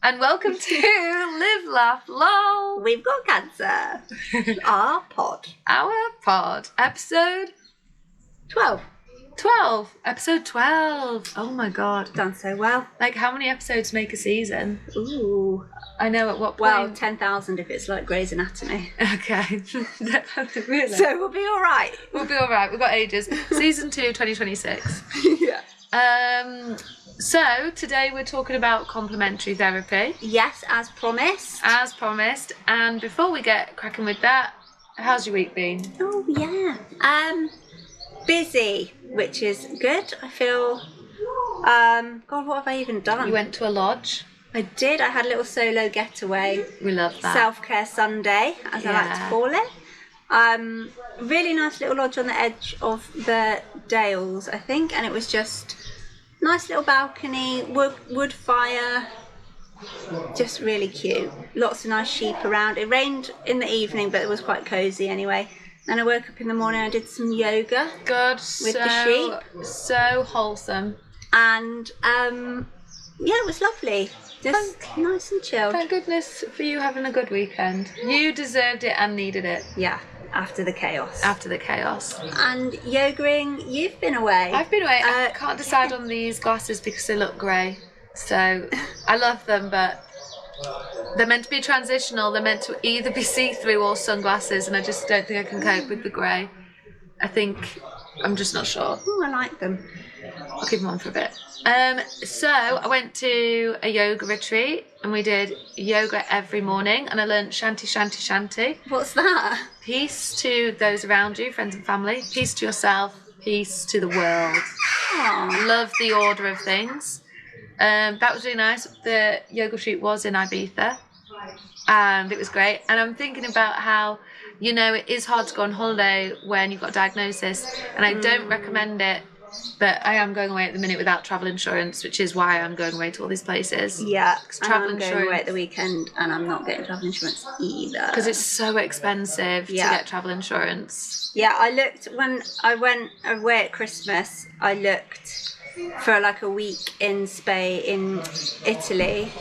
And welcome to Live, Laugh, Lol. We've got cancer. Our pod. Our pod. Episode 12. 12. Episode 12. Oh my God. Done so well. Like, how many episodes make a season? Ooh. I know at what point. Well, 10,000 if it's like Grey's Anatomy. Okay. Really? So we'll be all right. We'll be all right. We've got ages. Season 2, 2026. Yeah. So today we're talking about complementary therapy. Yes, as promised. As promised. And before we get cracking with that, how's your week been? Oh, yeah. Busy, which is good. I feel, God, what have I even done? You went to a lodge. I did. I had a little solo getaway. We love that. Self-care Sunday, as I like to call it. Really nice little lodge on the edge of the Dales, I think, and it was just nice little balcony, wood fire, just really cute. Lots of nice sheep around. It rained in the evening, but it was quite cosy anyway. And I woke up in the morning, I did some yoga. Good. With the sheep. So wholesome. And yeah, it was lovely. Just nice and chilled. Thank goodness for you having a good weekend. You deserved it and needed it. Yeah, after the chaos. After the chaos. And yogaing, you've been away. I've been away. I can't decide on these glasses because they look grey. So I love them, but they're meant to be transitional. They're meant to either be see-through or sunglasses, and I just don't think I can cope with the grey. I'm just not sure. Oh, I like them. I'll keep them on for a bit. So I went to a yoga retreat and we did yoga every morning, and I learned shanti, shanti, shanti. What's that? Peace to those around you, friends and family. Peace to yourself. Peace to the world. Aww. Love the order of things. That was really nice. The yoga retreat was in Ibiza and it was great. And I'm thinking about how, you know, it is hard to go on holiday when you've got a diagnosis, and I don't recommend it. But I am going away at the minute without travel insurance, which is why I'm going away to all these places. Yeah, travel I'm going away at the weekend and I'm not getting travel insurance either. Because it's so expensive to get travel insurance. Yeah, I looked, when I went away at Christmas, I looked for like a week in Spain, in Italy,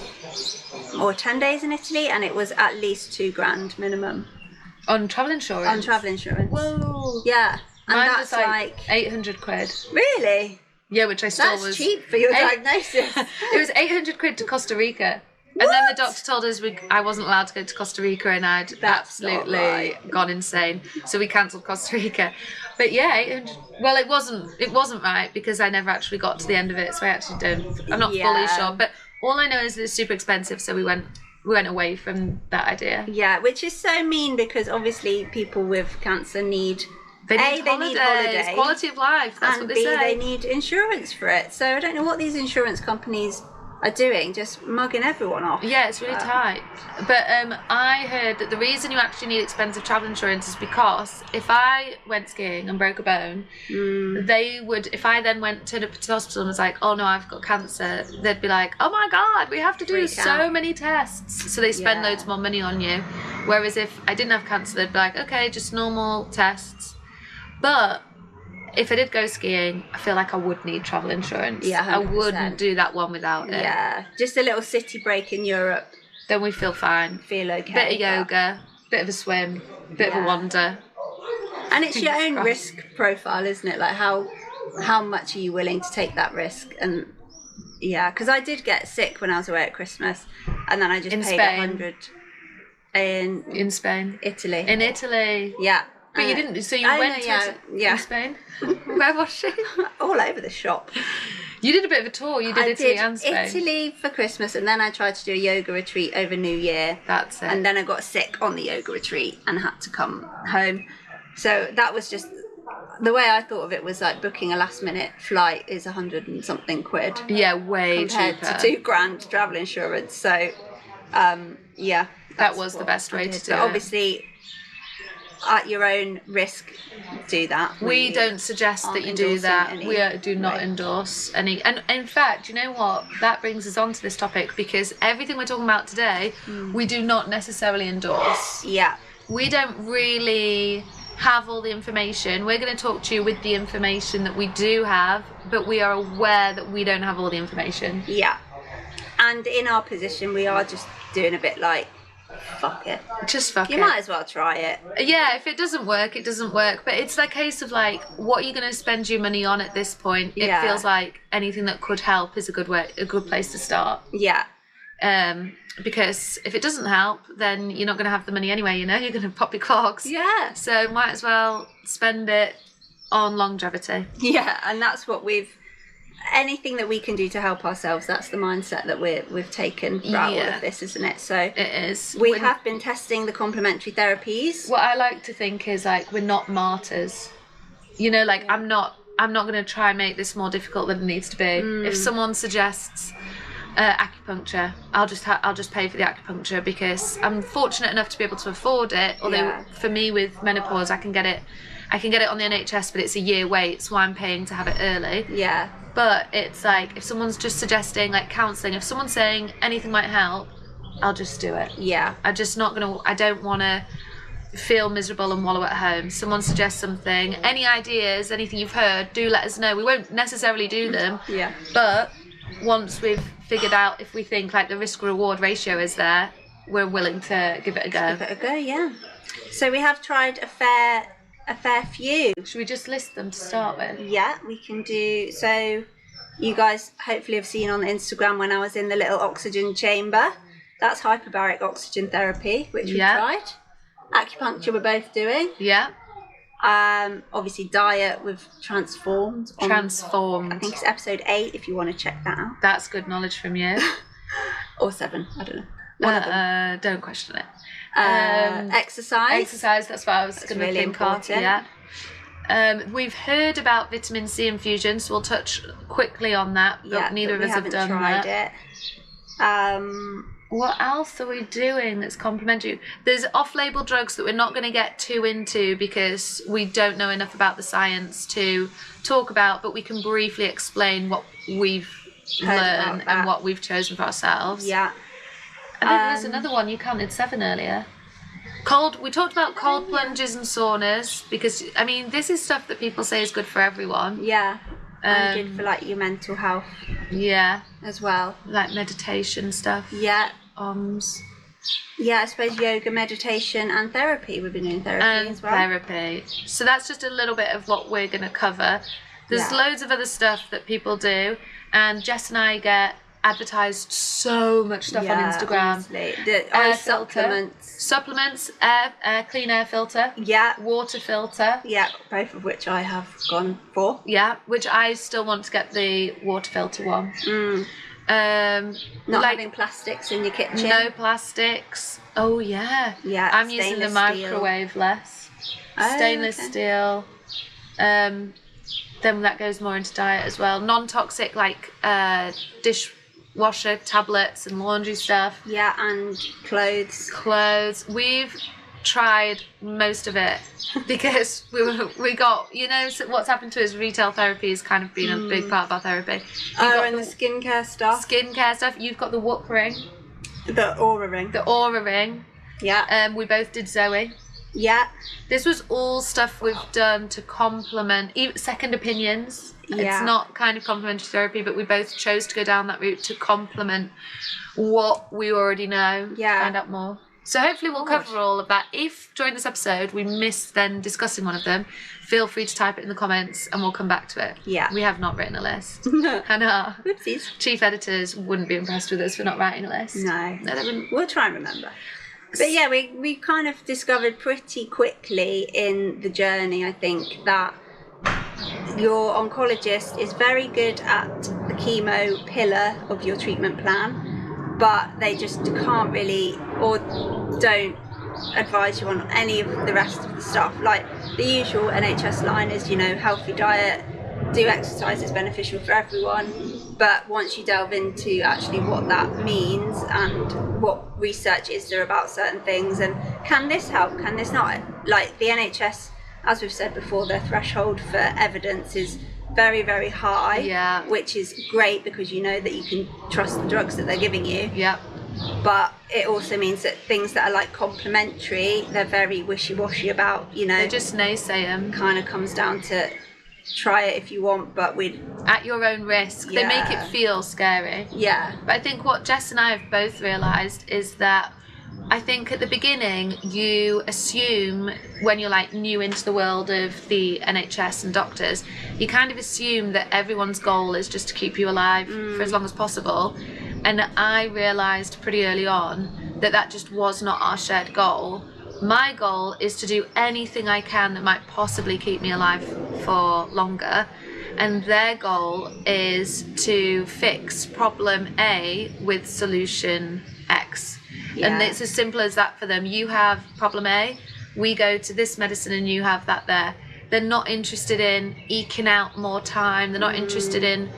or 10 days in Italy, and it was at least $2,000 minimum. On travel insurance? On travel insurance. Whoa. Yeah. And Mine that's was like 800 quid. Really? Yeah, which I still That's cheap for your diagnosis. It was 800 quid to Costa Rica. What? And then the doctor told us I wasn't allowed to go to Costa Rica, and I'd That's not absolutely right. gone insane. So we cancelled Costa Rica. But yeah, 800. Well, it wasn't right because I never actually got to the end of it. So I'm not fully sure. But all I know is that it's super expensive. So we went away from that idea. Yeah, which is so mean because obviously people with cancer need... They need holidays, quality of life, that's and what they say. they need insurance for it. So I don't know what these insurance companies are doing, just mugging everyone off. Yeah, it's really tight. But I heard that the reason you actually need expensive travel insurance is because if I went skiing and broke a bone, they would, if I then went to the hospital and was like, oh no, I've got cancer, they'd be like, oh my God, we have to do so many tests. So they spend loads more money on you. Whereas if I didn't have cancer, they'd be like, okay, just normal tests. But if I did go skiing, I feel like I would need travel insurance. Yeah, 100%. I wouldn't do that one without it. Yeah, just a little city break in Europe. Then we feel fine. Feel okay. Bit of yoga, bit of a swim, bit of a wander. And it's your own risk profile, isn't it? Like how much are you willing to take that risk? And yeah, because I did get sick when I was away at Christmas, and then I just paid Spain. $100 in Spain. Italy. In Italy. Yeah. But you didn't, so you went to in Spain? Where was she? All over the shop. You did a bit of a tour. You did Italy and Spain. Italy for Christmas, and then I tried to do a yoga retreat over New Year. That's it. And then I got sick on the yoga retreat and had to come home. So that was just, the way I thought of it was like booking a last minute flight is 100 and something quid. Yeah, way compared cheaper. to $2,000 travel insurance. So, yeah. That was the best way to do it. Obviously, at your own risk, do that. We don't suggest that you do that. We do not endorse any. And in fact, you know what? That brings us on to this topic, because everything we're talking about today, we do not necessarily endorse. Yeah. We don't really have all the information. We're going to talk to you with the information that we do have, but we are aware that we don't have all the information. Yeah. And in our position, we are just doing a bit like, fuck it. Just fuck it. You might as well try it. Yeah, if it doesn't work, it doesn't work. But it's a case of like, what are you going to spend your money on at this point? It feels like anything that could help is a good place to start. Yeah. Because if it doesn't help, then you're not going to have the money anyway, you know? You're going to pop your clogs. Yeah. So might as well spend it on longevity. Yeah, and that's what anything that we can do to help ourselves, that's the mindset that we've taken throughout all of this, isn't it? So it is. We have been testing the complementary therapies. What I like to think is like, we're not martyrs. You know, like I'm not going to try and make this more difficult than it needs to be. If someone suggests acupuncture, I'll just pay for the acupuncture because I'm fortunate enough to be able to afford it. Although for me with menopause, I can get it on the NHS, but it's a year wait, so I'm paying to have it early. Yeah. But it's like, if someone's just suggesting like counselling, if someone's saying anything might help, I'll just do it. Yeah. I don't want to feel miserable and wallow at home. Someone suggests something, any ideas, anything you've heard, do let us know. We won't necessarily do them. Yeah. But once we've figured out if we think like the risk reward ratio is there, we're willing to give it a go. Give it a go, yeah. So we have tried a fair few. Should we just list them to start with? Yeah, we can do. So you guys hopefully have seen on the Instagram when I was in the little oxygen chamber. That's hyperbaric oxygen therapy, which we tried. Acupuncture we're both doing. Yeah. Obviously diet we've transformed. I think it's episode 8 if you want to check that out. That's good knowledge from you. Or 7, I don't know. One of them. Don't question it. Exercise, that's what I was going to think of. Yeah. We've heard about vitamin C infusion, so we'll touch quickly on that, but neither of us have done that. What else are we doing that's complementary? There's off-label drugs that we're not going to get too into because we don't know enough about the science to talk about, but we can briefly explain what we've learned and what we've chosen for ourselves. Yeah. And then there's another one, you counted 7 earlier. We talked about cold plunges and saunas because, I mean, this is stuff that people say is good for everyone. Yeah. And good for like your mental health. Yeah. As well. Like meditation stuff. Yeah. Yeah, I suppose yoga, meditation and therapy. We've been doing therapy as well. Therapy. So that's just a little bit of what we're going to cover. There's loads of other stuff that people do, and Jess and I get advertised so much stuff on Instagram. Honestly. The supplements, clean air filter, water filter, both of which I have gone for. Which I still want to get the water filter one. Not having plastics in your kitchen. No plastics. Oh yeah. I'm using the microwave less. Stainless steel. Then that goes more into diet as well. Non-toxic like dishwasher tablets and laundry stuff. Yeah, and clothes. We've tried most of it because we got, you know, what's happened to us, retail therapy has kind of been a big part of our therapy. And the skincare stuff. You've got the Whoop ring. The Aura ring. Yeah. We both did Zoe. Yeah. This was all stuff we've done to complement second opinions. Yeah. It's not kind of complementary therapy, but we both chose to go down that route to complement what we already know. Yeah. Find out more. So hopefully we'll cover all of that. If during this episode we miss then discussing one of them, feel free to type it in the comments and we'll come back to it. Yeah. We have not written a list. And our Oopsies. chief editors wouldn't be impressed with us for not writing a list. No. They wouldn't. We'll try and remember. But yeah, we kind of discovered pretty quickly in the journey, I think, that your oncologist is very good at the chemo pillar of your treatment plan, but they just can't really or don't advise you on any of the rest of the stuff. Like the usual NHS line is, you know, healthy diet, do exercise, is beneficial for everyone. But once you delve into actually what that means and what research is there about certain things and can this help, can this not? Like the NHS, as we've said before, their threshold for evidence is very, very high, which is great because you know that you can trust the drugs that they're giving you. Yeah. But it also means that things that are like complementary, they're very wishy-washy about, you know. They just naysay them. Kind of comes down to try it if you want, but we'd... At your own risk. They make it feel scary. Yeah. But I think what Jess and I have both realised is that I think at the beginning you assume, when you're like new into the world of the NHS and doctors, you kind of assume that everyone's goal is just to keep you alive for as long as possible. And I realised pretty early on that just was not our shared goal. My goal is to do anything I can that might possibly keep me alive for longer. And their goal is to fix problem A with solution X. Yeah. And it's as simple as that for them. You have problem A, we go to this medicine and you have that there. They're not interested in eking out more time. They're not interested in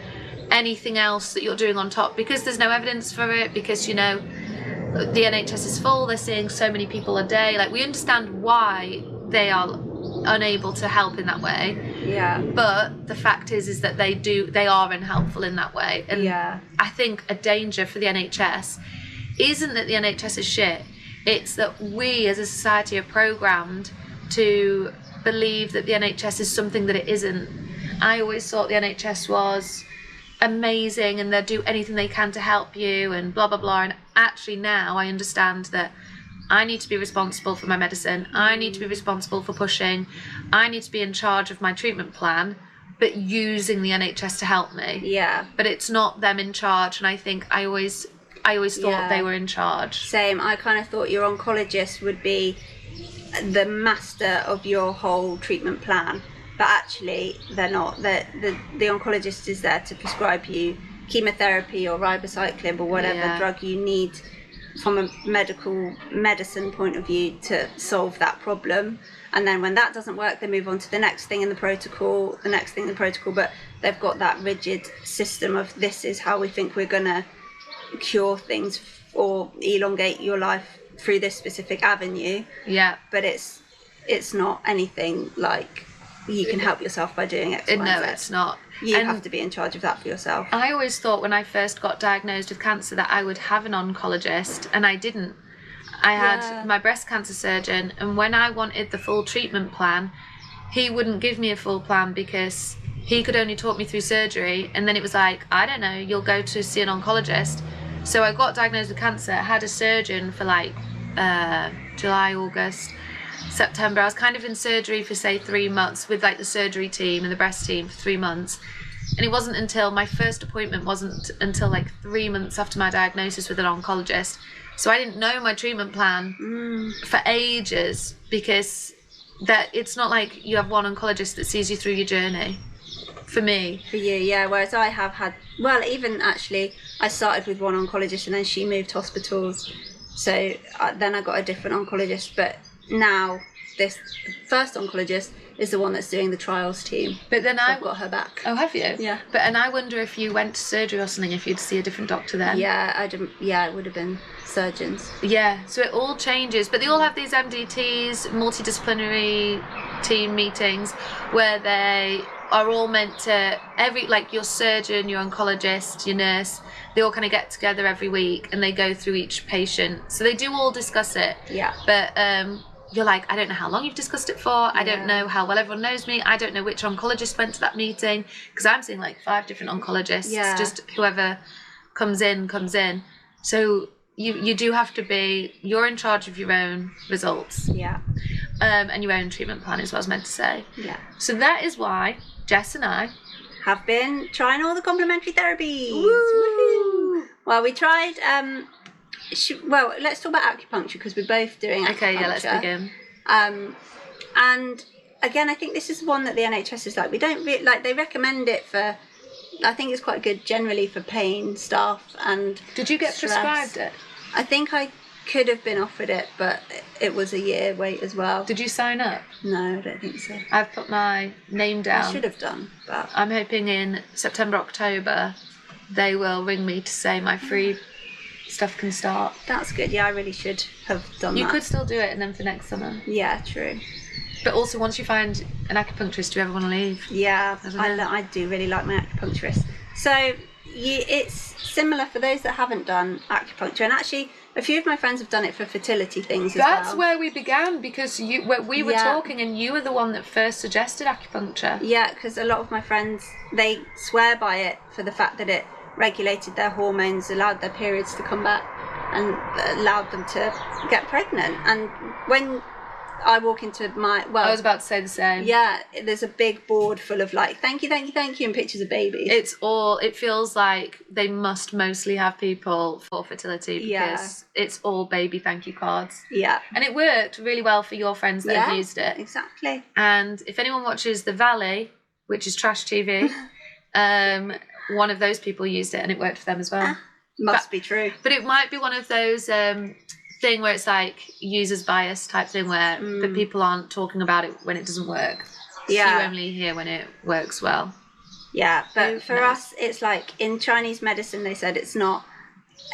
anything else that you're doing on top, because there's no evidence for it, because, you know, the NHS is full, they're seeing so many people a day. Like, we understand why they are unable to help in that way. Yeah. But the fact is that they are unhelpful in that way. And I think a danger for the NHS isn't that the NHS is shit. It's that we as a society are programmed to believe that the NHS is something that it isn't. I always thought the NHS was amazing and they'll do anything they can to help you and blah blah blah, and actually now I understand that I need to be responsible for my medicine, I need to be responsible for pushing, I need to be in charge of my treatment plan, but using the NHS to help me. Yeah. But it's not them in charge, and I think I always thought they were in charge. Same. I kind of thought your oncologist would be the master of your whole treatment plan, but actually they're not. The oncologist is there to prescribe you chemotherapy or ribociclib or whatever drug you need from a medicine point of view to solve that problem. And then when that doesn't work, they move on to the next thing in the protocol, but they've got that rigid system of, this is how we think we're going to cure things or elongate your life through this specific avenue. Yeah. But it's not anything like you can help yourself by doing X, Y, and Z. No, it's not. You have to be in charge of that for yourself. I always thought when I first got diagnosed with cancer that I would have an oncologist, and I didn't. I had my breast cancer surgeon, and when I wanted the full treatment plan, he wouldn't give me a full plan because he could only talk me through surgery, and then it was like, I don't know, you'll go to see an oncologist. So I got diagnosed with cancer, had a surgeon for like July, August, September. I was kind of in surgery for say 3 months with like the surgery team and the breast team for 3 months. And it wasn't until my first appointment wasn't until like 3 months after my diagnosis with an oncologist. So I didn't know my treatment plan for ages, because that it's not like you have one oncologist that sees you through your journey. For me. For you, yeah. Whereas I have had, well, even actually, I started with one oncologist and then she moved hospitals. So then I got a different oncologist. But now this first oncologist is the one that's doing the trials team. But then I've got her back. Oh, have you? Yeah. But and I wonder if you went to surgery or something, if you'd see a different doctor then. Yeah, I didn't. Yeah, it would have been surgeons. Yeah. So it all changes, but they all have these MDTs, multidisciplinary team meetings, where they are all meant to like your surgeon, your oncologist, your nurse. They all kind of get together every week and they go through each patient. So they do all discuss it. Yeah. But you're like, I don't know how long you've discussed it for. I don't know how well everyone knows me. I don't know which oncologist went to that meeting, because I'm seeing like 5 different oncologists. Yeah. Just whoever comes in. So you do have to be, you're in charge of your own results. Yeah. And your own treatment plan is what I was meant to say. Yeah. So that is why Jess and I have been trying all the complementary therapies. Woo! Well, we tried. Well, let's talk about acupuncture, because we're both doing acupuncture. Okay, yeah, let's begin. And again, I think this is one that the NHS is like, we don't like. They recommend it for. I think it's quite good generally for pain stuff and. Did you get stress. prescribed it? I think I could have been offered it, but it was a year wait as well. Did you sign up? No, I don't think so. I've put my name down. I should have done, but I'm hoping in September, October, they will ring me to say my free stuff can start. That's good. Yeah, I really should have done that. You could still do it, and then for next summer. Yeah, true. But also, once you find an acupuncturist, do you ever want to leave? Yeah, I do really like my acupuncturist. So it's similar for those that haven't done acupuncture, and actually a few of my friends have done it for fertility things as well. That's where we began, because we were talking and you were the one that first suggested acupuncture. Yeah, because a lot of my friends, they swear by it for the fact that it regulated their hormones, allowed their periods to come back, and allowed them to get pregnant. And when I walk into I was about to say the same. Yeah, there's a big board full of like, thank you, and pictures of babies. It feels like they must mostly have people for fertility, because it's all baby thank you cards. Yeah. And it worked really well for your friends that have used it. Exactly. And if anyone watches The Valley, which is trash TV, one of those people used it and it worked for them as well. Must be true. But it might be one of those thing where it's like users bias type thing where the people aren't talking about it when it doesn't work. Yeah. So you only hear when it works well. Yeah, but for us, it's like in Chinese medicine, they said it's not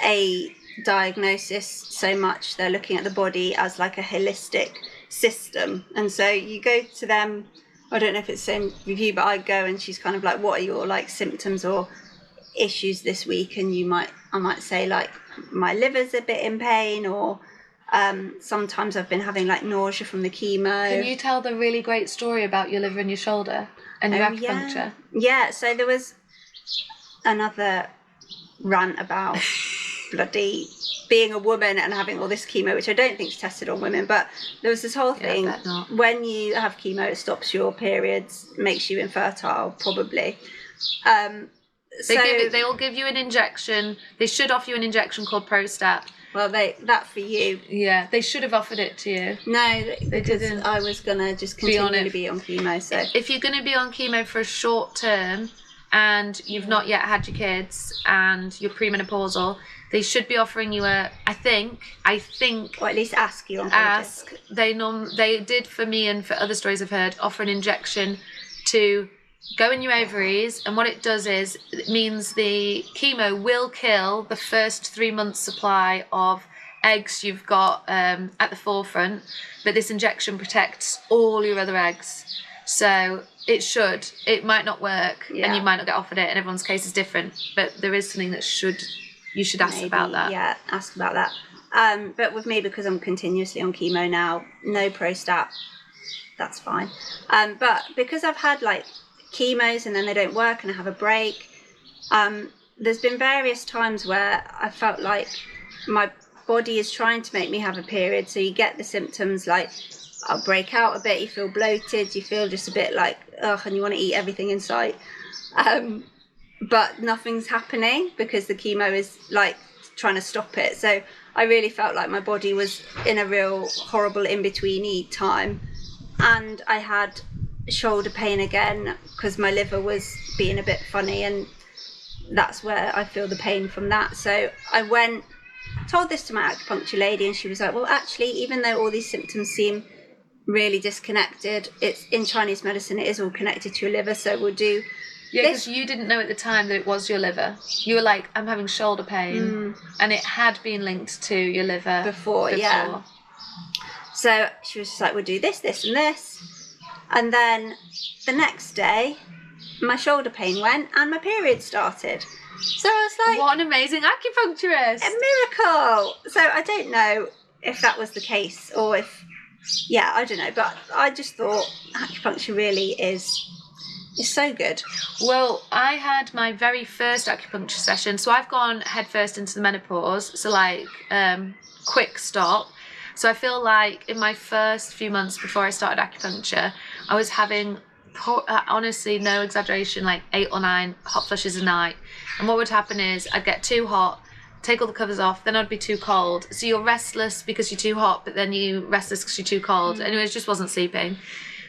a diagnosis so much. They're looking at the body as like a holistic system. And so you go to them, I don't know if it's the same with you, but I go and she's kind of like, what are your like symptoms or issues this week? And I might say like, my liver's a bit in pain, or sometimes I've been having like nausea from the chemo. Can you tell the really great story about your liver and your shoulder and your acupuncture? Yeah, so there was another rant about bloody being a woman and having all this chemo, which I don't think is tested on women, but there was this whole thing. I bet not. When you have chemo, it stops your periods, makes you infertile, probably. They all give you an injection. They should offer you an injection called Prostat. Well, that for you. Yeah, they should have offered it to you. No, they didn't. I was gonna just continually be on chemo. So if you're gonna be on chemo for a short term and you've not yet had your kids and you're premenopausal, they should be offering you I think, or at least ask you on They did for me, and for other stories I've heard, offer an injection to go in your ovaries, and what it does is it means the chemo will kill the first 3 months supply of eggs you've got at the forefront, but this injection protects all your other eggs. So it might not work, and you might not get offered it, and everyone's case is different, but there is something that you should ask about that. Yeah, ask about that. But with me, because I'm continuously on chemo now, no Prostat, that's fine. But because I've had like chemos and then they don't work and I have a break, there's been various times where I felt like my body is trying to make me have a period. So you get the symptoms like I'll break out a bit, you feel bloated, you feel just a bit like ugh, and you want to eat everything in sight, but nothing's happening because the chemo is like trying to stop it. So I really felt like my body was in a real horrible in-betweeny time, and I had shoulder pain again because my liver was being a bit funny, and that's where I feel the pain from that. So I told this to my acupuncture lady, and she was like, well, actually, even though all these symptoms seem really disconnected, it's in Chinese medicine, it is all connected to your liver, so we'll do because you didn't know at the time that it was your liver. You were like, I'm having shoulder pain, and it had been linked to your liver before. Yeah. So she was just like, we'll do this, this and this. And then the next day, my shoulder pain went and my period started. So I was like, what an amazing acupuncturist. A miracle. So I don't know if that was the case or if, I don't know. But I just thought acupuncture really is so good. Well, I had my very first acupuncture session. So I've gone headfirst into the menopause. So quick stop. So I feel like in my first few months before I started acupuncture, I was having, honestly, no exaggeration, like 8 or 9 hot flushes a night. And what would happen is I'd get too hot, take all the covers off, then I'd be too cold. So you're restless because you're too hot, but then you're restless because you're too cold. Anyway, it just wasn't sleeping.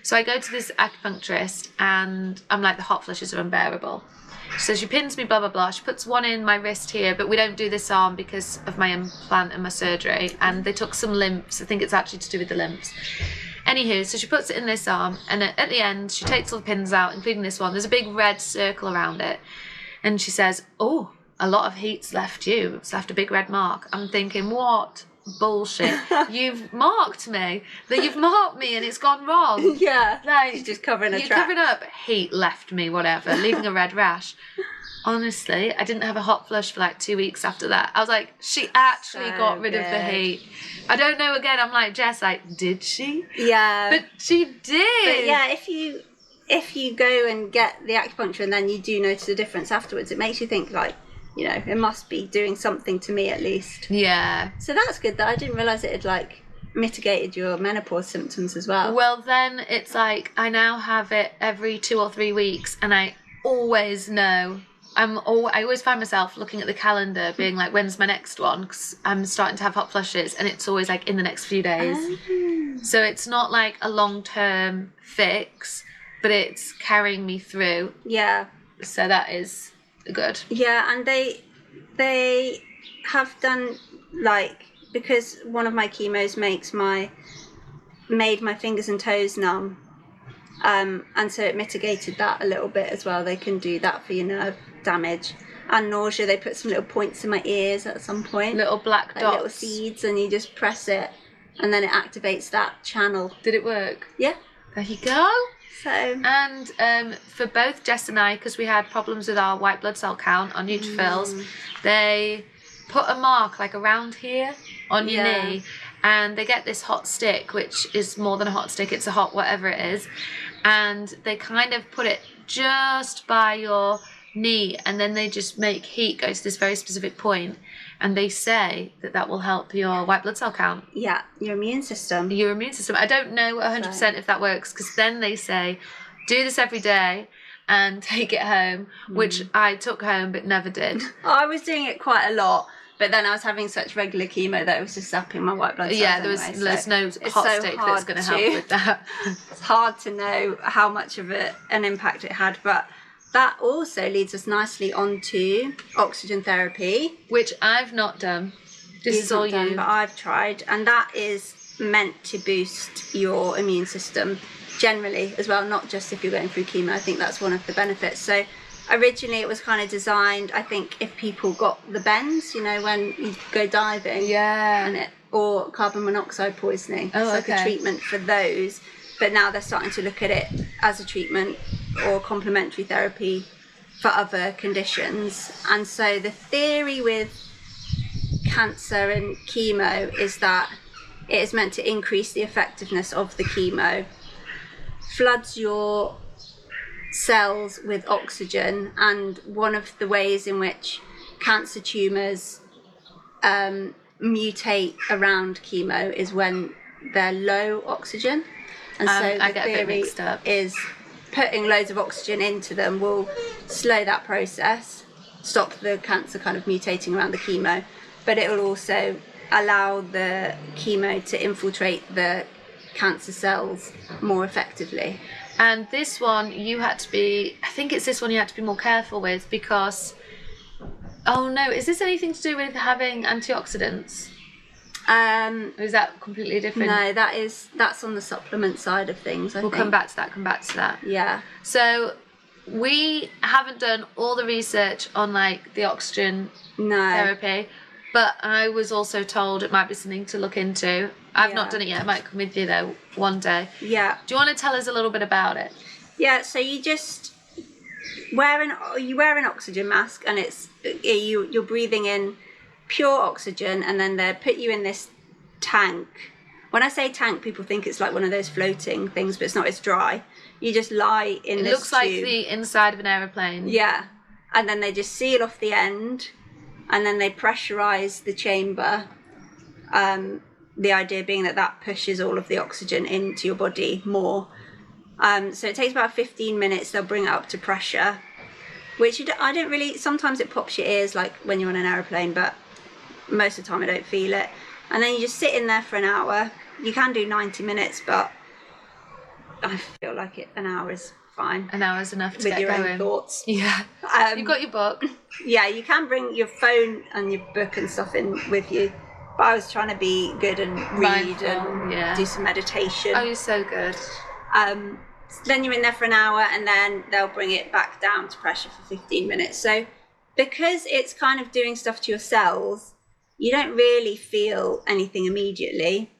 So I go to this acupuncturist and I'm like, the hot flushes are unbearable. So she pins me, blah, blah, blah. She puts one in my wrist here, but we don't do this arm because of my implant and my surgery. And they took some lymphs. I think it's actually to do with the lymphs. Anywho, so she puts it in this arm, and at the end, she takes all the pins out, including this one. There's a big red circle around it. And she says, oh, a lot of heat's left you. It's left a big red mark. I'm thinking, what bullshit. You've marked me. That you've marked me and it's gone wrong. Yeah. Like, she's just covering her you're tracks. covering up. Heat left me, whatever, leaving a red rash. Honestly, I didn't have a hot flush for like 2 weeks after that. I was like, she actually got rid of the heat. I don't know, again, I'm like, Jess, like, did she? Yeah. But she did. But yeah, if you go and get the acupuncture and then you do notice a difference afterwards, it makes you think like, you know, it must be doing something to me at least. Yeah. So that's good. That I didn't realise it had like mitigated your menopause symptoms as well. Well, then it's like I now have it every 2 or 3 weeks, and I always know. I always find myself looking at the calendar being like, when's my next one? Because I'm starting to have hot flushes, and it's always like in the next few days. So it's not like a long-term fix, but it's carrying me through. Yeah. So that is good. Yeah, and they have done like, because one of my chemos made my fingers and toes numb, and so it mitigated that a little bit as well. They can do that for your nerve damage and nausea. They put some little points in my ears at some point, Little black like dots, little seeds, and you just press it, and then it activates that channel. Did it work? Yeah. There you go. So. And for both Jess and I, because we had problems with our white blood cell count on neutrophils, they put a mark like around here on your knee, and they get this hot stick, which is more than a hot stick, it's a hot whatever it is, and they kind of put it just by your knee, and then they just make heat go to this very specific point, and they say that that will help your white blood cell count. Yeah, your immune system. Your immune system. I don't know 100% if that works, because then they say, do this every day and take it home, which I took home but never did. I was doing it quite a lot, but then I was having such regular chemo that it was just upping my white blood cells. Yeah, there's no hot stick that's going to help with that. It's hard to know how much of an impact it had, but that also leads us nicely onto oxygen therapy, which I've not done. This is all you. But I've tried, and that is meant to boost your immune system generally as well, not just if you're going through chemo. I think that's one of the benefits. So originally it was kind of designed, I think, if people got the bends, you know, when you go diving, or carbon monoxide poisoning. It's like a treatment for those. But now they're starting to look at it as a treatment or complementary therapy for other conditions. And so the theory with cancer and chemo is that it is meant to increase the effectiveness of the chemo, floods your cells with oxygen, and one of the ways in which cancer tumours mutate around chemo is when they're low oxygen. And so the theory is putting loads of oxygen into them will slow that process, stop the cancer kind of mutating around the chemo, but it will also allow the chemo to infiltrate the cancer cells more effectively. And this one you had to be, I think it's this one you had to be more careful with, because, oh no, is this anything to do with having antioxidants? Or is that completely different? No, that's on the supplement side of things, I think. We'll come back to that. Yeah. So we haven't done all the research on like the oxygen therapy, but I was also told it might be something to look into. I've not done it yet. I might come with you though one day. Yeah. Do you want to tell us a little bit about it? Yeah, so you just wear an oxygen mask, and you're breathing in pure oxygen, and then they put you in this tank. When I say tank, people think it's like one of those floating things, but it's not. It's dry. You just lie in this It looks tube. like the inside of an aeroplane. Yeah. And then they just seal off the end, and then they pressurize the chamber. The idea being that pushes all of the oxygen into your body more. So it takes about 15 minutes. They'll bring it up to pressure, which I don't really. Sometimes it pops your ears, like when you're on an aeroplane, but most of the time I don't feel it. And then you just sit in there for an hour. You can do 90 minutes, but I feel like an hour is fine. An hour is enough to with get your going. Own thoughts. Yeah. You've got your book. Yeah, you can bring your phone and your book and stuff in with you. But I was trying to be good and read and do some meditation. Oh, you're so good. Then you're in there for an hour, and then they'll bring it back down to pressure for 15 minutes. So because it's kind of doing stuff to your cells, you don't really feel anything immediately.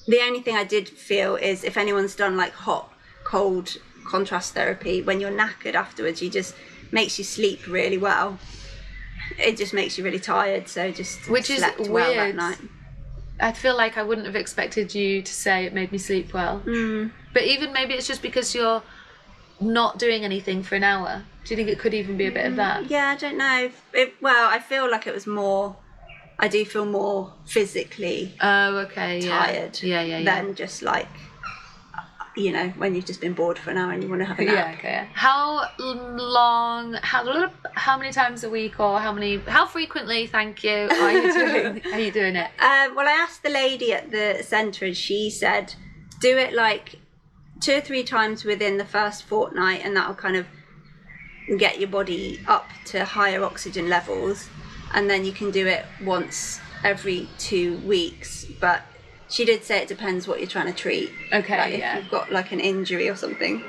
The only thing I did feel is if anyone's done like hot, cold contrast therapy, when you're knackered afterwards, you just makes you sleep really well. It just makes you really tired, so just Which is slept weird. well that night. I feel like I wouldn't have expected you to say it made me sleep well. But even maybe it's just because you're not doing anything for an hour. Do you think it could even be a bit of that? Yeah, I don't know. I feel like it was more, I do feel more physically tired than just like, you know, when you've just been bored for an hour and you want to have a nap. Yeah, okay. How many times a week or how frequently, thank you, are you doing it? Well, I asked the lady at the centre and she said, do it like 2 or 3 times within the first fortnight, and that'll kind of get your body up to higher oxygen levels, and then you can do it once every 2 weeks. But she did say it depends what you're trying to treat. Okay, like if you've got like an injury or something,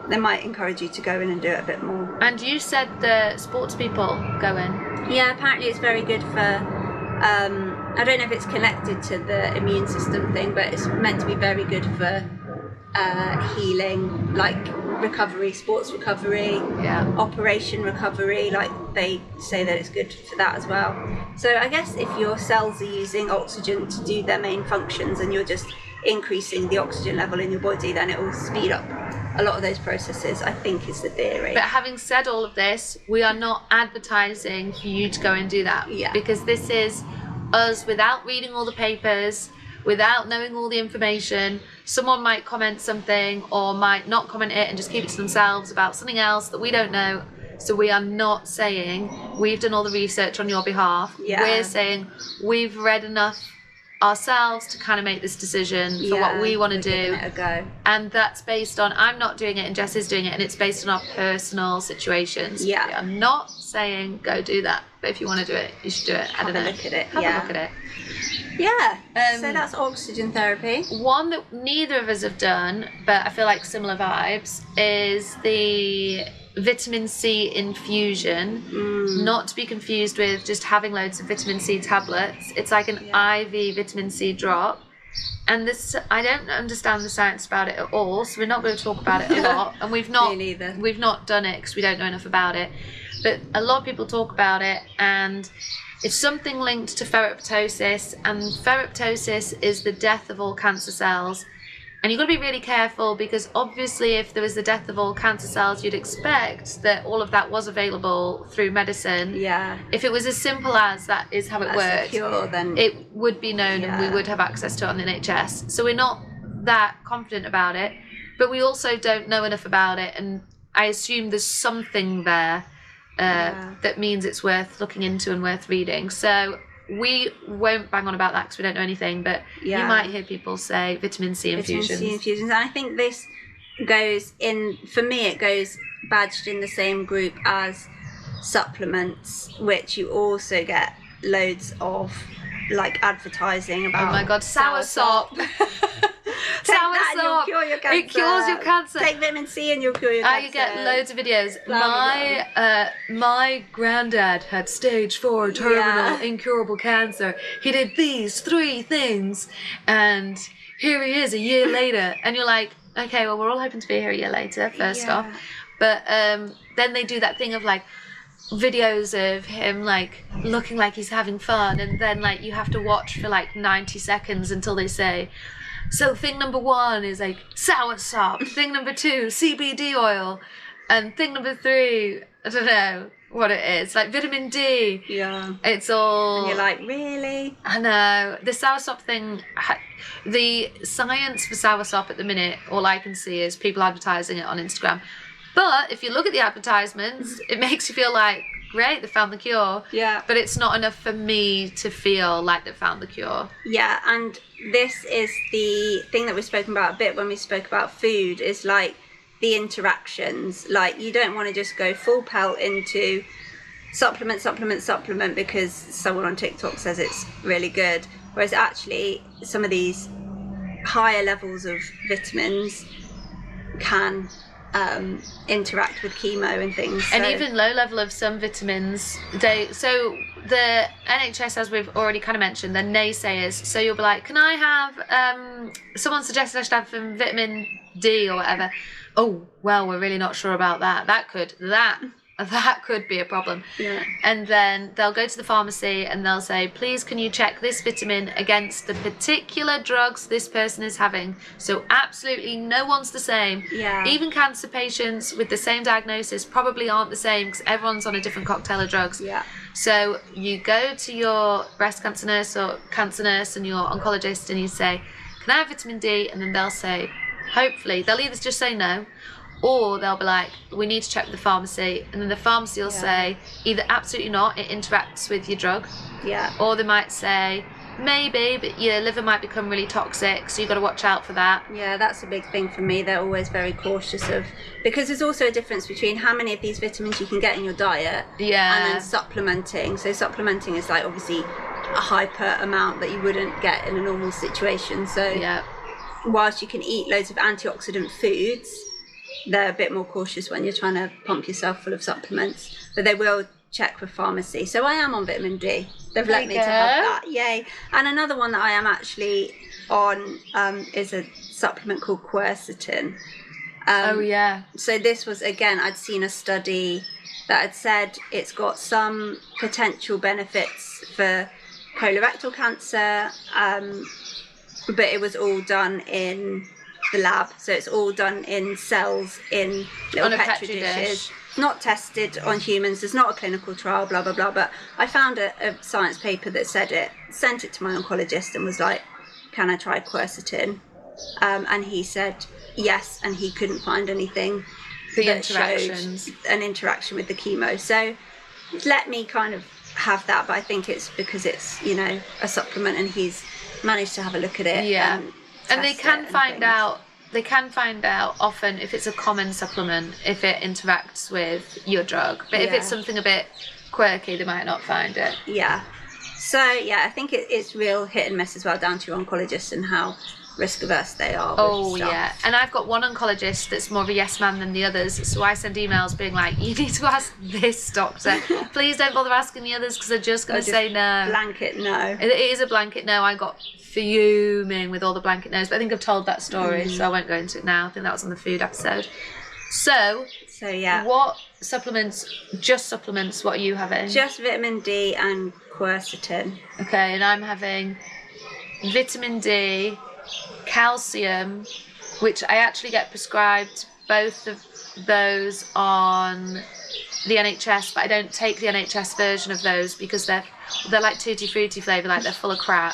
they might encourage you to go in and do it a bit more. And you said the sports people go in. Yeah, apparently it's very good for, I don't know if it's connected to the immune system thing, but it's meant to be very good for healing, like recovery, sports recovery, operation recovery. Like they say that it's good for that as well. So I guess if your cells are using oxygen to do their main functions and you're just increasing the oxygen level in your body, then it will speed up a lot of those processes, I think, is the theory. But having said all of this, we are not advertising for you to go and do that. Yeah. Because this is us without reading all the papers, without knowing all the information. Someone might comment something or might not comment it and just keep it to themselves about something else that we don't know. So we are not saying we've done all the research on your behalf. Yeah. We're saying we've read enough ourselves to kind of make this decision for what we want to do. Giving it a go. And that's based on, I'm not doing it and Jess is doing it, and it's based on our personal situations. Yeah. I'm not saying go do that, but if you want to do it, you should do it. Have a look at it. Have a look at it. Yeah. So that's oxygen therapy. One that neither of us have done, but I feel like similar vibes, is the vitamin C infusion. Not to be confused with just having loads of vitamin C tablets. It's like an IV vitamin C drop. And this, I don't understand the science about it at all, so we're not going to talk about it a lot. And we've not done it because we don't know enough about it. But a lot of people talk about it, and it's something linked to ferroptosis, and ferroptosis is the death of all cancer cells. And you've got to be really careful, because obviously if there was the death of all cancer cells, you'd expect that all of that was available through medicine. Yeah. If it was as simple as that is how it works, then it would be known and we would have access to it on the NHS. So we're not that confident about it, but we also don't know enough about it, and I assume there's something there that means it's worth looking into and worth reading. So we won't bang on about that because we don't know anything, but you might hear people say vitamin C infusions. Vitamin C infusions. And I think this goes in, for me, it goes badged in the same group as supplements, which you also get loads of like advertising about. Oh my God, soursop. Soursop. You'll cure your cancer. It cures your cancer. Take vitamin C and you'll cure your cancer. You get loads of videos. My granddad had stage 4 terminal incurable cancer. He did these 3 things, and here he is a year later. And you're like, okay, well, we're all hoping to be here a year later, first off. But then they do that thing of like videos of him like looking like he's having fun, and then like you have to watch for like 90 seconds until they say, so thing number 1 is like soursop, thing number 2 CBD oil, and thing number 3, I don't know what it is, like vitamin D. It's all, and you're like, really? I know. The soursop thing, the science for soursop at the minute, all I can see is people advertising it on Instagram. But if you look at the advertisements, it makes you feel like, great, they found the cure. Yeah. But it's not enough for me to feel like they've found the cure. Yeah, and this is the thing that we've spoken about a bit when we spoke about food, is like the interactions. Like, you don't want to just go full pelt into supplement because someone on TikTok says it's really good. Whereas actually some of these higher levels of vitamins can interact with chemo and things. And even low level of some vitamins, so the NHS, as we've already kind of mentioned, they're naysayers. So you'll be like, can I have, someone suggested I should have some vitamin D or whatever. Oh, well, we're really not sure about that. That that could be a problem. Yeah. And then they'll go to the pharmacy and they'll say, please can you check this vitamin against the particular drugs this person is having. So absolutely no one's the same. Yeah. Even cancer patients with the same diagnosis probably aren't the same because everyone's on a different cocktail of drugs. Yeah. So you go to your breast cancer nurse or cancer nurse and your oncologist and you say, can I have vitamin D? And then they'll say, hopefully, they'll either just say no, or they'll be like, we need to check with the pharmacy. And then the pharmacy will say, either absolutely not, it interacts with your drug. Yeah. Or they might say, maybe, but your liver might become really toxic, so you've got to watch out for that. Yeah, that's a big thing for me. They're always very cautious of, because there's also a difference between how many of these vitamins you can get in your diet and then supplementing. So supplementing is like obviously a hyper amount that you wouldn't get in a normal situation. So whilst you can eat loads of antioxidant foods, they're a bit more cautious when you're trying to pump yourself full of supplements, but they will check with pharmacy. So I am on vitamin D. They've let me to have that. Yay. And another one that I am actually on is a supplement called quercetin. So this was, again, I'd seen a study that had said it's got some potential benefits for colorectal cancer, but it was all done in the lab. So it's all done in cells in little petri dishes. Not tested on humans. There's not a clinical trial, blah, blah, blah. But I found a science paper that said it, sent it to my oncologist and was like, can I try quercetin? And he said yes, and he couldn't find anything that showed an interaction with the chemo. So let me kind of have that, but I think it's because it's, you know, a supplement and he's managed to have a look at it. Yeah. And they can find out. They can find out often if it's a common supplement, if it interacts with your drug. But if it's something a bit quirky, they might not find it. Yeah. So, yeah, I think it's real hit and miss as well, down to your oncologist and how risk averse they are. Yeah. And I've got one oncologist that's more of a yes man than the others. So I send emails being like, you need to ask this doctor. Please don't bother asking the others because they're just going to say no. Blanket no. It is a blanket no. I got fuming with all the blanket no's, but I think I've told that story, so I won't go into it now. I think that was on the food episode. So yeah. What supplements, what are you having? Just vitamin D and quercetin. Okay, and I'm having vitamin D, calcium, which I actually get prescribed both of those on the NHS, but I don't take the NHS version of those because they're like tutti frutti flavour, like they're full of crap.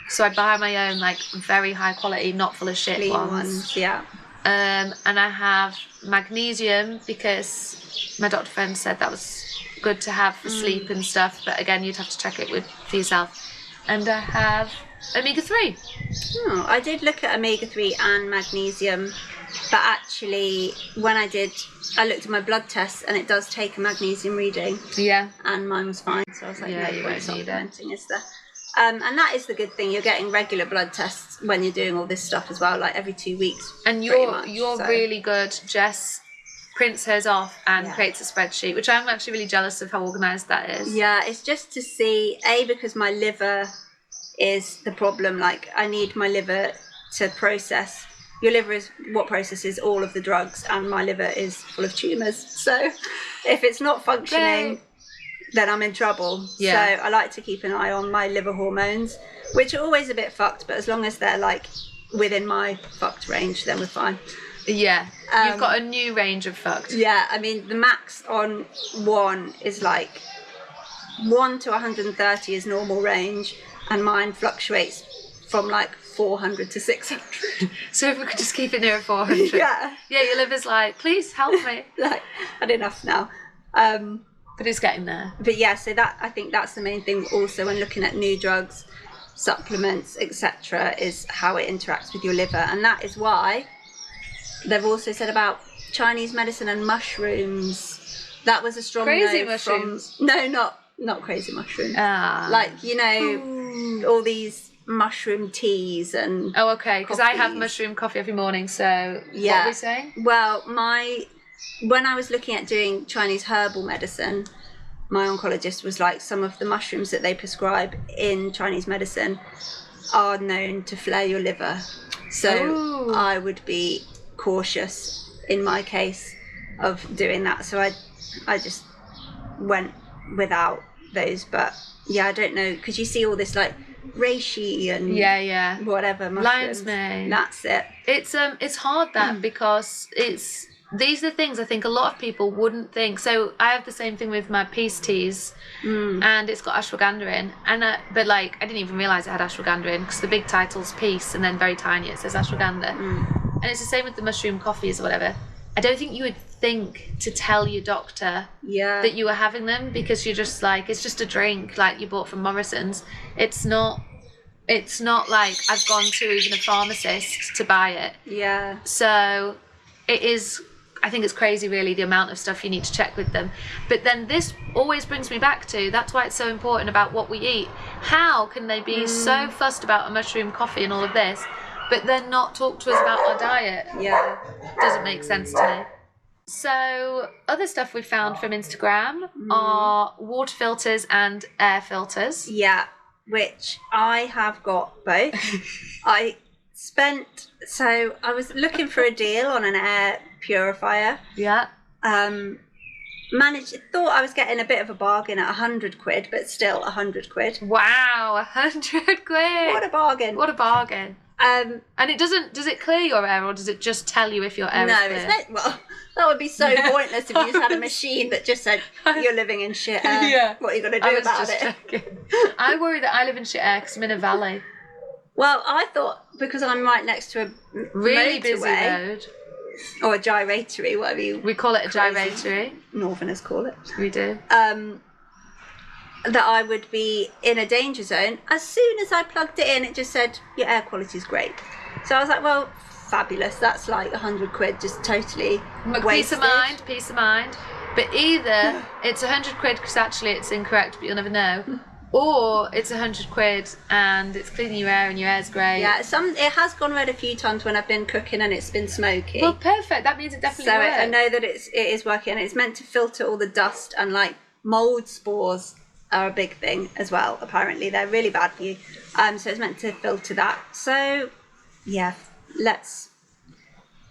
So I buy my own, like, very high quality, not full of shit clean ones. Yeah. And I have magnesium because my doctor friend said that was good to have for sleep and stuff. But again, you'd have to check it for yourself. And I have omega-3. Oh, I did look at omega-3 and magnesium, but actually when I looked at my blood tests and it does take a magnesium reading. Yeah. And mine was fine. So I was like, you won't need it. Is there? And that is the good thing. You're getting regular blood tests when you're doing all this stuff as well, like every 2 weeks. And you're really good. Jess prints hers off and creates a spreadsheet, which I'm actually really jealous of how organised that is. Yeah, it's just to see, because my liver is the problem. Like, I need my liver to process. Your liver is what processes all of the drugs, and my liver is full of tumours. So if it's not functioning... then I'm in trouble. Yeah. So I like to keep an eye on my liver hormones, which are always a bit fucked, but as long as they're like within my fucked range, then we're fine. Yeah. You've got a new range of fucked. Yeah, I mean, the max on one is like 1 to 130 is normal range, and mine fluctuates from like 400 to 600. So if we could just keep it near 400. Yeah. Yeah, your liver's like, please help me. Like, had enough now. But it's getting there. But yeah, so that, I think that's the main thing also when looking at new drugs, supplements, etc., is how it interacts with your liver. And that is why they've also said about Chinese medicine and mushrooms. That was a strong crazy no mushrooms. No, not crazy mushrooms. Like, you know, all these mushroom teas and okay, because I have mushroom coffee every morning. So what are we saying? Well, when I was looking at doing Chinese herbal medicine, my oncologist was like, some of the mushrooms that they prescribe in Chinese medicine are known to flare your liver. So I would be cautious in my case of doing that. So I I just went without those. But yeah, I don't know, because you see all this like reishi and whatever mushrooms. Lion's mane. That's it. It's hard that because these are the things I think a lot of people wouldn't think. So I have the same thing with my peace teas, and it's got ashwagandha in, and but like I didn't even realise it had ashwagandha in, because the big title's peace and then very tiny it says ashwagandha, and it's the same with the mushroom coffees or whatever. I don't think you would think to tell your doctor that you were having them, because you're just like, it's just a drink like you bought from Morrison's. It's not like I've gone to even a pharmacist to buy it. Yeah. So it is, I think it's crazy really the amount of stuff you need to check with them. But then this always brings me back to, that's why it's so important about what we eat. How can they be so fussed about a mushroom coffee and all of this, but then not talk to us about our diet? Yeah. Doesn't make sense to me. So other stuff we found from Instagram are water filters and air filters. Yeah, which I have got both. So I was looking for a deal on an air purifier. Yeah. Thought I was getting a bit of a bargain at 100 quid, but still 100 quid. Wow, 100 quid. What a bargain. What a bargain. And it does it clear your air, or does it just tell you if your air is clear? No, it's not. Well, that would be so pointless if you just had a machine that just said, you're living in shit air. Yeah. What are you going to do about it? Checking. I worry that I live in shit air because I'm in a valley. Well, I thought, because I'm right next to a really motorway, busy road. Or a gyratory, whatever we call it, a gyratory. Northerners call it. We do. That I would be in a danger zone. As soon as I plugged it in, it just said, your air quality is great. So I was like, well, fabulous. That's like 100 quid, just totally wasted. Peace of mind. But either it's 100 quid because actually it's incorrect, but you'll never know. Or it's 100 quid and it's cleaning your air and your air's great. Yeah, it has gone red a few times when I've been cooking and it's been smoky. Well, perfect. That means it definitely works. So I know that it is working, and it's meant to filter all the dust, and like mold spores are a big thing as well. Apparently, they're really bad for you. So it's meant to filter that. So yeah, let's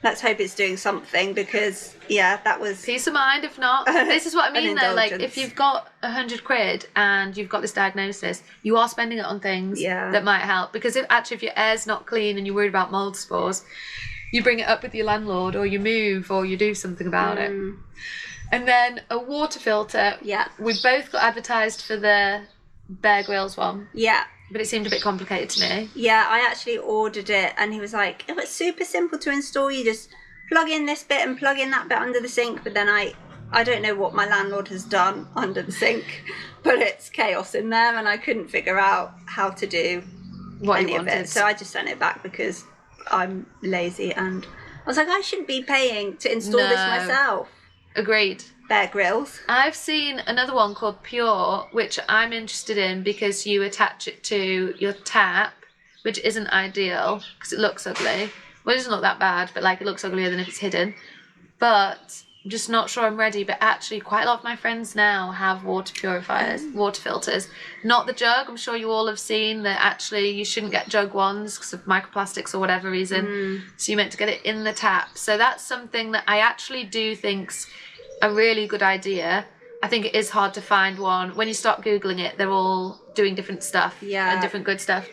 hope it's doing something, because that was peace of mind. If not, this is what I mean though. Like, if you've got 100 quid and you've got this diagnosis, you are spending it on things that might help. Because if your air's not clean and you're worried about mold spores, you bring it up with your landlord, or you move, or you do something about it. And then a water filter. Yeah, we both got advertised for the Bear Grylls one. Yeah. But it seemed a bit complicated to me. Yeah, I actually ordered it, and he was like, oh, it's super simple to install. You just plug in this bit and plug in that bit under the sink. But then I don't know what my landlord has done under the sink, but it's chaos in there, and I couldn't figure out how to do any of it. So I just sent it back because I'm lazy, and I was like, I shouldn't be paying to install this myself. Agreed. Bear Grylls. I've seen another one called Pure, which I'm interested in because you attach it to your tap, which isn't ideal because it looks ugly. Well, it doesn't look that bad, but like it looks uglier than if it's hidden. But I'm just not sure I'm ready. But actually, quite a lot of my friends now have water purifiers, water filters. Not the jug. I'm sure you all have seen that actually you shouldn't get jug ones because of microplastics or whatever reason. So you're meant to get it in the tap. So that's something that I actually do think's a really good idea. I think it is hard to find one. When you start Googling it, they're all doing different stuff and different good stuff.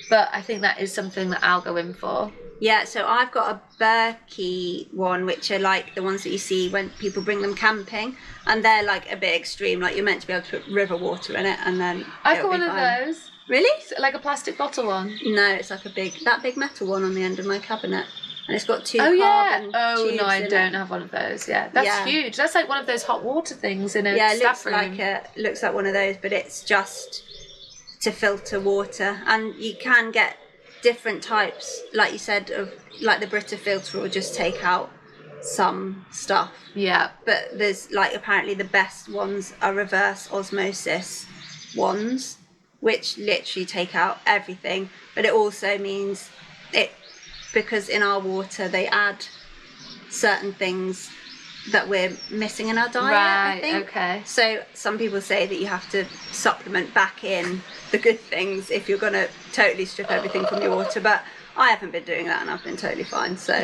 But I think that is something that I'll go in for. Yeah, so I've got a Berkey one, which are like the ones that you see when people bring them camping, and they're like a bit extreme. Like, you're meant to be able to put river water in it, and then I've got one of those. Really? Like a plastic bottle one? No, it's like that big metal one on the end of my cabinet. And it's got two carbon tubes no, I in don't it. have one of those. Yeah, that's huge. That's like one of those hot water things in a staff room. Looks like one of those, but it's just to filter water. And you can get different types, like you said, of like the Brita filter will just take out some stuff. Yeah. But there's like, apparently the best ones are reverse osmosis ones, which literally take out everything. But it also means because in our water they add certain things that we're missing in our diet, Right, I think. okay. So some people say that you have to supplement back in the good things if you're going to totally strip everything from your water, but I haven't been doing that and I've been totally fine. So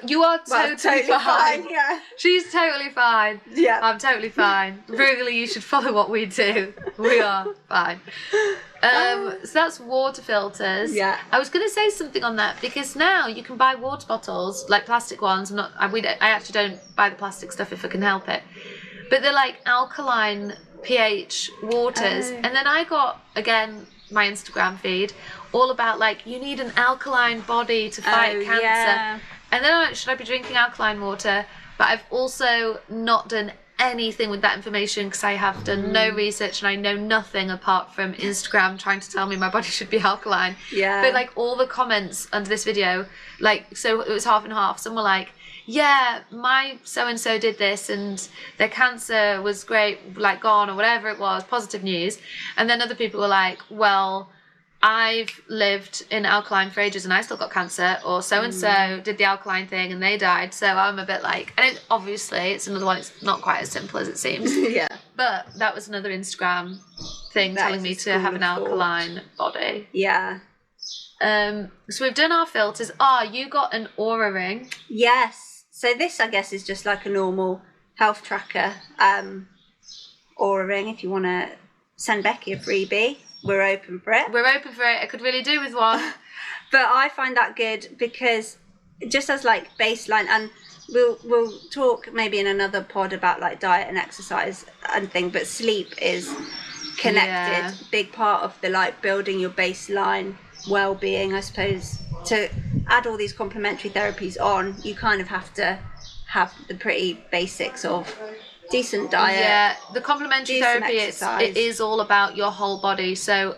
You are totally fine. Yeah. She's totally fine. Yeah. I'm totally fine. Really, you should follow what we do. We are fine. So that's water filters. Yeah. I was going to say something on that because now you can buy water bottles, like plastic ones. I actually don't buy the plastic stuff if I can help it. But they're like alkaline pH waters. And then I got, again, my Instagram feed all about like, you need an alkaline body to fight cancer. Yeah. And then I'm like, should I be drinking alkaline water? But I've also not done anything with that information because I have done no research and I know nothing apart from Instagram trying to tell me my body should be alkaline. Yeah. But like all the comments under this video, like, so it was half and half. Some were like, yeah, my so-and-so did this and their cancer was great, like gone or whatever it was, positive news. And then other people were like, well, I've lived in alkaline for ages and I still got cancer, or so-and-so did the alkaline thing and they died. So I'm a bit like, and obviously it's another one, it's not quite as simple as it seems. Yeah. But that was another Instagram thing That telling is me a to school have an of thought. alkaline body. Yeah. So we've done our filters. You got an Aura ring. Yes. So this, I guess, is just like a normal health tracker Aura ring. If you want to send Becky a freebie, we're open for it. We're open for it. I could really do with one. But I find that good because just as like baseline, and we'll talk maybe in another pod about like diet and exercise and thing, but sleep is connected. Yeah. Big part of the like building your baseline well-being, I suppose. To add all these complementary therapies on, you kind of have to have the pretty basics of decent diet. Yeah, the complementary decent therapy, exercise. it is all about your whole body. So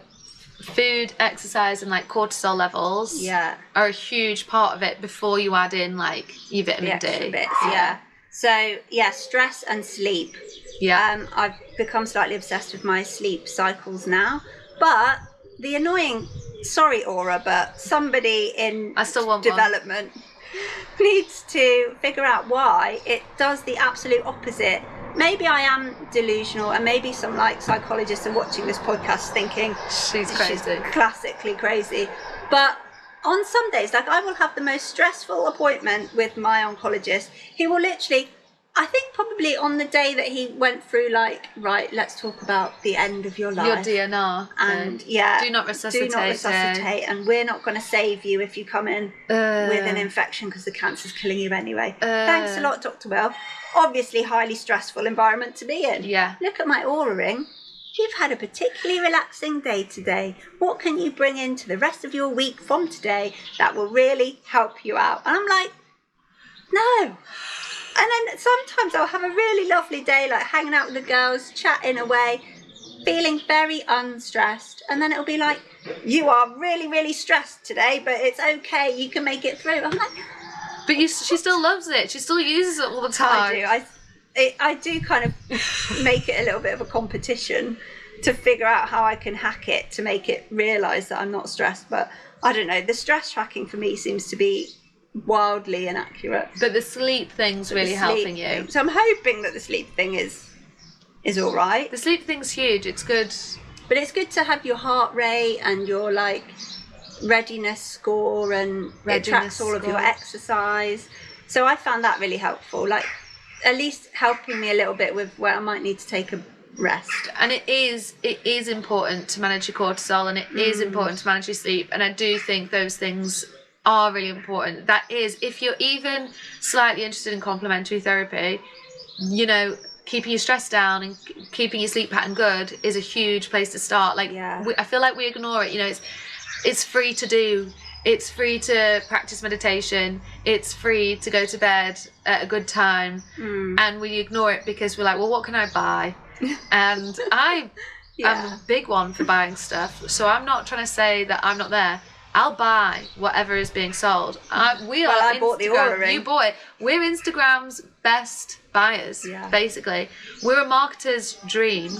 food, exercise and like cortisol levels are a huge part of it before you add in like your The vitamin extra D. bits, yeah. So yeah, stress and sleep. Yeah. I've become slightly obsessed with my sleep cycles now, but the annoying, sorry Aura, but somebody in I still want one. development needs to figure out why it does the absolute opposite. Maybe I am delusional, and maybe some like psychologists are watching this podcast thinking She's crazy. classically crazy. But on some days, like I will have the most stressful appointment with my oncologist. He will literally, I think probably on the day that he went through like, right, let's talk about the end of your life. Your DNR. And do not resuscitate. And we're not going to save you if you come in with an infection because the cancer's killing you anyway. Thanks a lot, Dr. Will. Obviously highly stressful environment to be in. Yeah. Look at my Aura ring. You've had a particularly relaxing day today. What can you bring into the rest of your week from today that will really help you out? And I'm like, no. And then sometimes I'll have a really lovely day, like hanging out with the girls, chatting away, feeling very unstressed. And then it'll be like, you are really, really stressed today, but it's okay. You can make it through. I'm like, But she still loves it. She still uses it all the time. I do. I do kind of make it a little bit of a competition to figure out how I can hack it to make it realise that I'm not stressed. But I don't know. The stress tracking for me seems to be wildly inaccurate. But the sleep thing's really helping you. So I'm hoping that the sleep thing is all right. The sleep thing's huge. It's good. But it's good to have your heart rate and your like readiness score, and it tracks all of your exercise. So I found that really helpful, like at least helping me a little bit with where I might need to take a rest. And it is important to manage your cortisol, and it is important to manage your sleep, and I do think those things are really important. That is, if you're even slightly interested in complementary therapy, you know, keeping your stress down and keeping your sleep pattern good is a huge place to start. Like, I feel like we ignore it. You know, it's free to do. It's free to practice meditation. It's free to go to bed at a good time. And we ignore it because we're like, well, what can I buy? And I'm a big one for buying stuff. So I'm not trying to say that I'm not there. I'll buy whatever is being sold. I bought the Aura ring. You bought it. We're Instagram's best buyers, basically. We're a marketer's dream,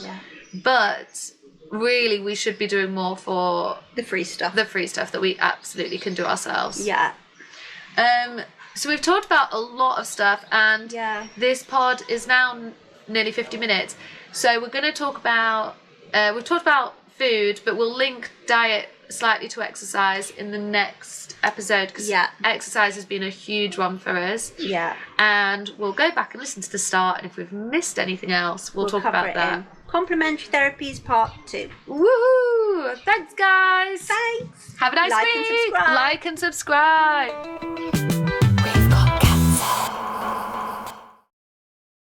but really we should be doing more for the free stuff that we absolutely can do ourselves. So we've talked about a lot of stuff, and this pod is now nearly 50 minutes. So we're going to talk about, we've talked about food, but we'll link diet slightly to exercise in the next episode, because exercise has been a huge one for us. Yeah. And we'll go back and listen to the start, and if we've missed anything else, we'll talk about that. Complimentary Therapies Part 2. Woohoo! Thanks, guys. Thanks. Have a nice week. Like and subscribe. Like and subscribe.